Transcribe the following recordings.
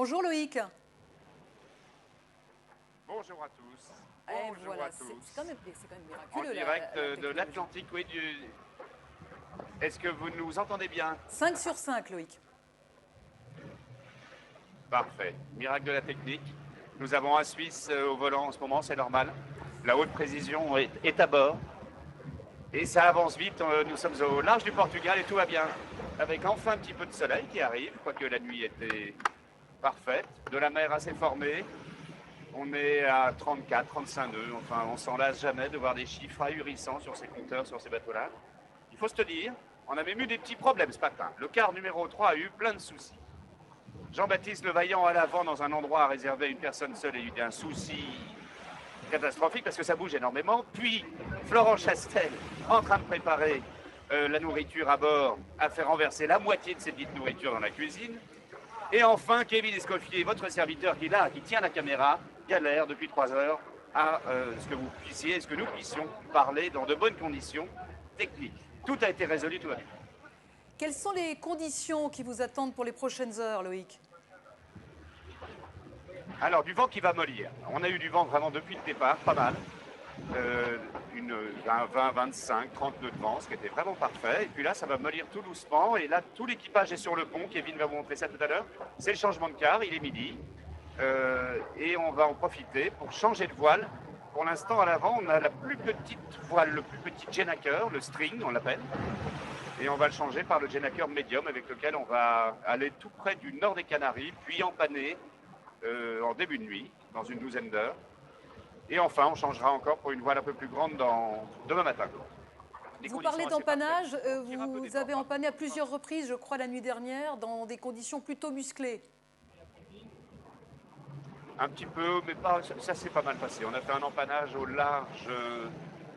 Bonjour Loïc. Bonjour à tous. Et Bonjour voilà, à c'est tous. quand même, En miraculeux direct la de technologie. l'Atlantique, oui. Est-ce que vous nous entendez bien? 5 sur 5 Loïc. Parfait. Miracle de la technique. Nous avons un Suisse au volant en ce moment, c'est normal. La haute précision est à bord. Et ça avance vite. Nous sommes au large du Portugal et tout va bien. Avec enfin un petit peu de soleil qui arrive, quoique la nuit était parfaite. De la mer assez formée. On est à 34, 35 nœuds. Enfin, on s'en lasse jamais de voir des chiffres ahurissants sur ces compteurs, sur ces bateaux-là. Il faut se te dire, on a même eu des petits problèmes ce matin. Le quart numéro 3 a eu plein de soucis. Jean-Baptiste Levaillant à l'avant dans un endroit réservé à une personne seule a eu un souci catastrophique parce que ça bouge énormément. Puis Florent Chastel, en train de préparer la nourriture à bord, a fait renverser la moitié de ses petites nourritures dans la cuisine. Et enfin, Kevin Escoffier, votre serviteur qui est là, qui tient la caméra, galère depuis 3 heures à ce que nous puissions parler dans de bonnes conditions techniques. Tout a été résolu, tout va bien. Quelles sont les conditions qui vous attendent pour les prochaines heures Loïc? Alors, du vent qui va mollir. On a eu du vent vraiment depuis le départ, pas mal. 20, 25, 30 nœuds de vent, ce qui était vraiment parfait. Et puis là, ça va mollir tout doucement. Et là, tout l'équipage est sur le pont. Kevin va vous montrer ça tout à l'heure. C'est le changement de quart, il est midi. Et on va en profiter pour changer de voile. Pour l'instant, à l'avant, on a la plus petite voile, le plus petit Jenaker, le string, on l'appelle. Et on va le changer par le Jenaker médium, avec lequel on va aller tout près du nord des Canaries, puis empanner en début de nuit, dans une douzaine d'heures. Et enfin, on changera encore pour une voile un peu plus grande demain matin. Vous parlez d'empannage, vous avez empanné à plusieurs reprises, je crois, la nuit dernière, dans des conditions plutôt musclées. Un petit peu, mais pas, ça s'est pas mal passé. On a fait un empannage au large,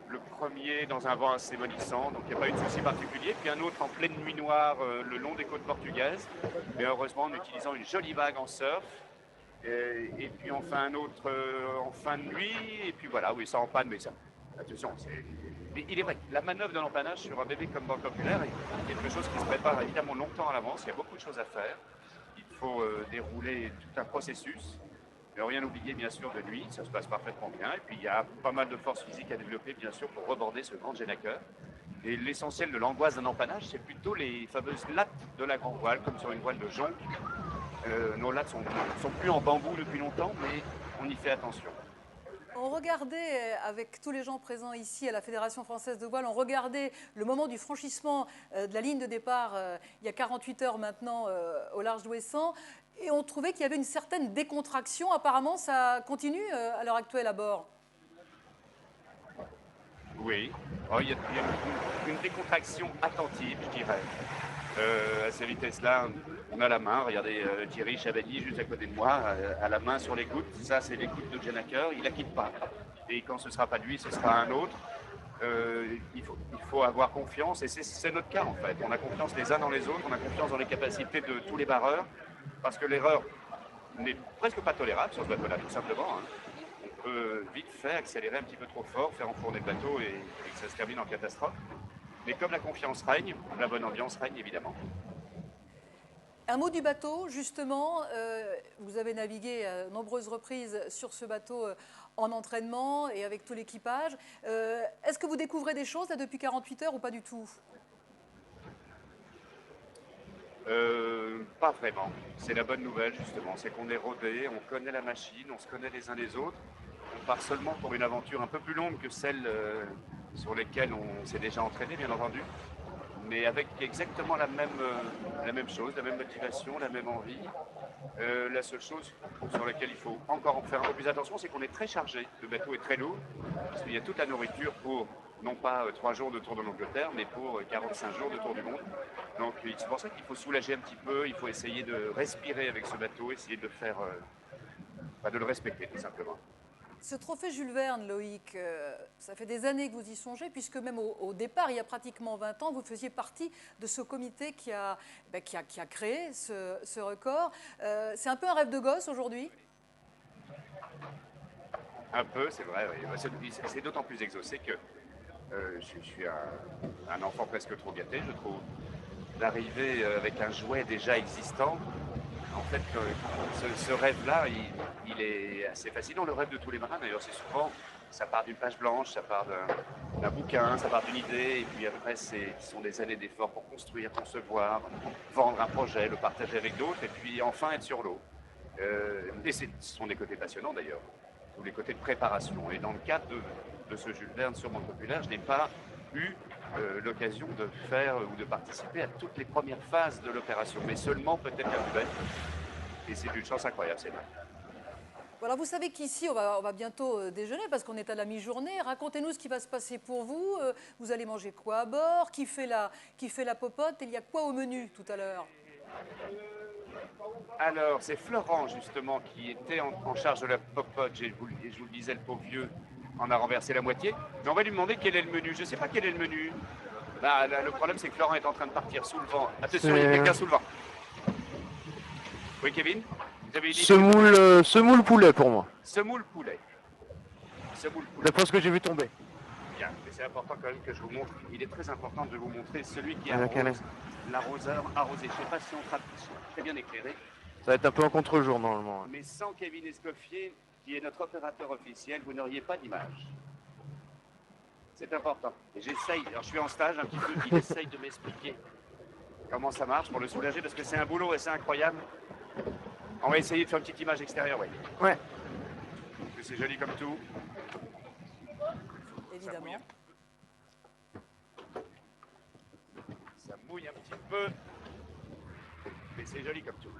le premier dans un vent assez mollissant, donc il n'y a pas eu de souci particulier. Puis un autre en pleine nuit noire le long des côtes portugaises, mais heureusement en utilisant une jolie vague en surf. Et puis on fait un autre en fin de nuit, et puis voilà, oui, ça en panne, mais ça, attention, il est vrai que la manœuvre de l'empannage sur un bébé comme Banque Populaire est quelque chose qui se prépare évidemment longtemps à l'avance, il y a beaucoup de choses à faire, il faut dérouler tout un processus, mais rien oublier bien sûr de nuit, ça se passe parfaitement bien, et puis il y a pas mal de force physique à développer bien sûr pour reborder ce grand Jenaker. Et l'essentiel de l'angoisse d'un empannage, c'est plutôt les fameuses lattes de la grande voile, comme sur une voile de jonc. Nos lattes sont plus en bambou depuis longtemps, mais on y fait attention. On regardait, avec tous les gens présents ici à la Fédération française de voile, on regardait le moment du franchissement de la ligne de départ il y a 48 heures maintenant au large d'Ouessant, et on trouvait qu'il y avait une certaine décontraction. Apparemment, ça continue à l'heure actuelle à bord. Oui, oh, il y a une décontraction attentive, je dirais. À ces vitesses-là, on a la main. Regardez Thierry Chabadie juste à côté de moi, à la main sur l'écoute. Ça, c'est l'écoute de Jenaker. Il ne la quitte pas. Et quand ce ne sera pas lui, ce sera un autre. Il faut avoir confiance. Et c'est notre cas, en fait. On a confiance les uns dans les autres. On a confiance dans les capacités de tous les barreurs. Parce que l'erreur n'est presque pas tolérable sur ce bateau-là, tout simplement. On peut vite fait accélérer un petit peu trop fort, faire enfourner le bateau et que ça se termine en catastrophe. Mais comme la confiance règne, la bonne ambiance règne évidemment. Un mot du bateau, justement, vous avez navigué à nombreuses reprises sur ce bateau en entraînement et avec tout l'équipage. Est-ce que vous découvrez des choses là, depuis 48 heures ou pas du tout? Pas vraiment. C'est la bonne nouvelle justement, c'est qu'on est rodé, on connaît la machine, on se connaît les uns les autres. On part seulement pour une aventure un peu plus longue que celle sur lesquelles on s'est déjà entraîné, bien entendu, mais avec exactement la même chose, la même motivation, la même envie. La seule chose sur laquelle il faut encore faire un peu plus attention, c'est qu'on est très chargé. Le bateau est très lourd, parce qu'il y a toute la nourriture pour, non pas 3 jours de tour de l'Angleterre, mais pour 45 jours de tour du monde. Donc c'est pour ça qu'il faut soulager un petit peu, il faut essayer de respirer avec ce bateau, essayer de le faire, de le respecter tout simplement. Ce trophée Jules Verne, Loïc, ça fait des années que vous y songez, puisque même au départ, il y a pratiquement 20 ans, vous faisiez partie de ce comité qui a créé ce record. C'est un peu un rêve de gosse aujourd'hui? Un peu, c'est vrai, oui. C'est d'autant plus exaucé que je suis un enfant presque trop gâté, je trouve, d'arriver avec un jouet déjà existant En fait, ce rêve-là, il est assez fascinant. Le rêve de tous les marins, d'ailleurs, c'est souvent, ça part d'une page blanche, ça part d'un bouquin, ça part d'une idée, et puis après, ce sont des années d'efforts pour construire, concevoir, vendre un projet, le partager avec d'autres, et puis enfin être sur l'eau. Et ce sont des côtés passionnants, d'ailleurs, tous les côtés de préparation. Et dans le cadre de ce Jules Verne sur Monde Populaire, je n'ai pas eu l'occasion de faire ou de participer à toutes les premières phases de l'opération, mais seulement peut-être la plus belle. Et c'est une chance incroyable, c'est vrai. Voilà, vous savez qu'ici, on va bientôt déjeuner parce qu'on est à la mi-journée. Racontez-nous ce qui va se passer pour vous. Vous allez manger quoi à bord? Qui fait la popote? Et il y a quoi au menu tout à l'heure? Alors, c'est Florent, justement, qui était en charge de la popote. Je vous le disais, le pauvre vieux en a renversé la moitié. Mais on va lui demander quel est le menu. Je ne sais pas quel est le menu. Bah, le problème, c'est que Florent est en train de partir sous le vent. Attention, il y a quelqu'un sous le vent. Oui, Kevin, vous avez une idée? Semoule poulet pour moi. Semoule poulet. Semoule poulet. D'après ce que j'ai vu tomber. Bien, mais c'est important quand même que je vous montre. Il est très important de vous montrer celui qui arrose, l'arroseur arrosé. Je ne sais pas si on sera très bien éclairé. Ça va être un peu en contre-jour normalement. Mais sans Kevin Escoffier, qui est notre opérateur officiel, vous n'auriez pas d'image. C'est important. Et j'essaye, alors je suis en stage un petit peu, il essaye de m'expliquer comment ça marche pour le soulager, parce que c'est un boulot assez incroyable. On va essayer de faire une petite image extérieure, oui. Ouais. Parce que c'est joli comme tout. Évidemment. Ça mouille un petit peu. Mais c'est joli comme tout.